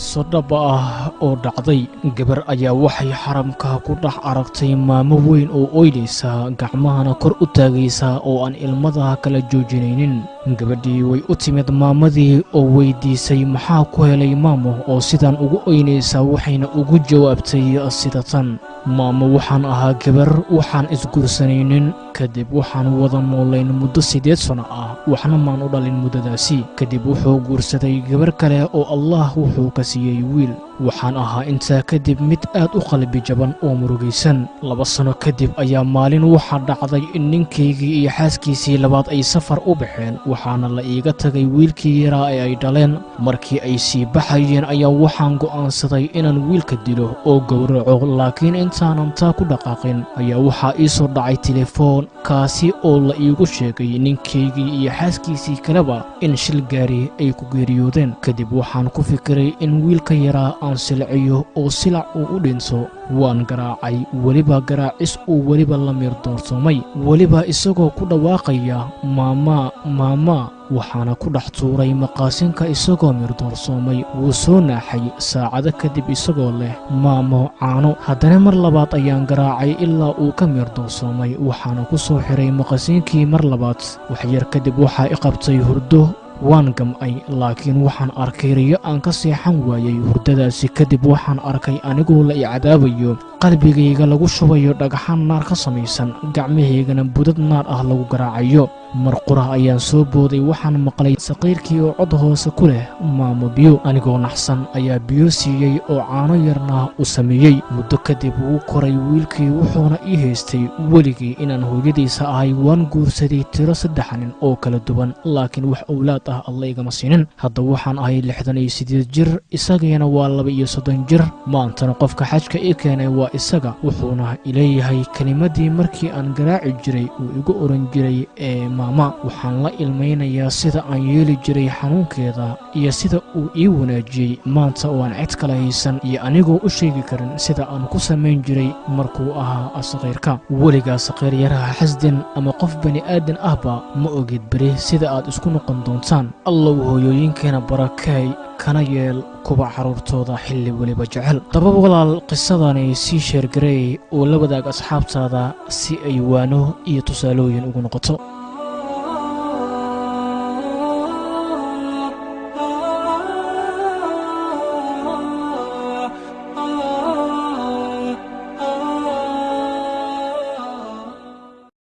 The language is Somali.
qiso dhab ah oo dhacday. Gabar ayaa waxay xaramka ku dhex aragtay maamo weyn oo ooynaysa, gacmahana kor u taagaysa oo aan ilmada kala joojinaynin. Gabadhii way u timid maamadii oo weydiisay maxaa ku helay maamo oo sidaan ugu ooynaysa, waxayna ugu jawaabtay sida tan: maamo, waxaan ahaa gabar, waxaan isguursanaynin, kadib waxaan wada noolayn muddo 8 sano ah, waxna maan u dhalin muddadaasi. Kadib wuxuu guursaday gabar kale oo Allah wuxuu ka siiyey wiil. Waxaan ahaa intaa kadib mid aad u qalbi jaban oo murugaysan. 2 sano kadib ayaa maalin waxaa dhacday in ninkaygii iyo xaaskiisii labaad ay safar u baxeen, waxaana la iiga tagay wiilkii yaraa ee ay dhaleen. Markii ay sii baxayeen ayaa waxaan go'aansaday inaan wiilka dilo oo gowraco, laakiin intaanan taa ku dhaqaaqin ayaa waxaa ii soo dhacay telefoon, kaasi oo la iigu sheegay ninkaygii iyo xaaskiisii kaleba in shil gaari ay ku geeriyoodeen. Kadib waxaan ku fikiray in wiilka yaraa aan silciyo oo silac uu u dhinto. Waan garaacay, weliba garaacis uu weliba la miirdoorsoomay, weliba isagoo ku dhawaaqaya maama maama. waxaana ku dhex tuuray maqaasinka isagoo miirdoorsoomay. Wuu soo naaxay saacado kadib isagoo leh maamo caano. Haddana mar labaad ayaan garaacay ilaa uu ka miirdoorsoomay, waxaana ku soo xiray maqaasinkii mar labaad. wax yar kadib waxaa i qabtay hurdo. waan gam'ay, laakiin waxaan arkay riyo aan ka seexan waayey. hurdadaasi kadib waxaan arkay anigoo la i cadaabayo, qalbigayga lagu shubayo dhagaxaan naar ka samaysan, gacmahaygana budad naar ah lagu garaacayo. mar qura ayaan soo booday, waxaan maqlay saqiirkii oo cod hoose ku leh maamo biyo. anigoo naxsan ayaa biyo siiyey oo caano yarna u sameeyey. muddo kadib wuu koray wiilkii, wuxuuna ii haystay weligii inaan hooyadiisa ahay. waan guursaday tiro 3 nin oo kala duwan, laakiin wax owlaad ah alla igama siinin. hadda waxaan ahay 68 jir, isagiina waa 32 jir. maantana qofka xajka ii keenay waa isaga, wuxuuna ileeyahay kelimadii markii aan garaaci jiray uu igu oran jiray maama. waxaan la ilmaynayaa sida aan yeeli jiray xanuunkeeda iyo sida uu ii wanaajiyey maanta oo aan cid kala haysan, iyo anigoo u sheegi karin sida aan ku samayn jiray markuu ahaa saqiirka. weligaa saqiir yaraha xasdin ama qof bani aadan ahba ma ogid beri sida aad isku noqon doontaan. allow hooyooyinkeena barakeey, kana yeel kuwa carruurtooda xilli weliba jecel. dabab walaal, qisadani sii sheergareey oo la wadaag asxaabtaada si ay waano iyo tusaalooyin ugu noqoto.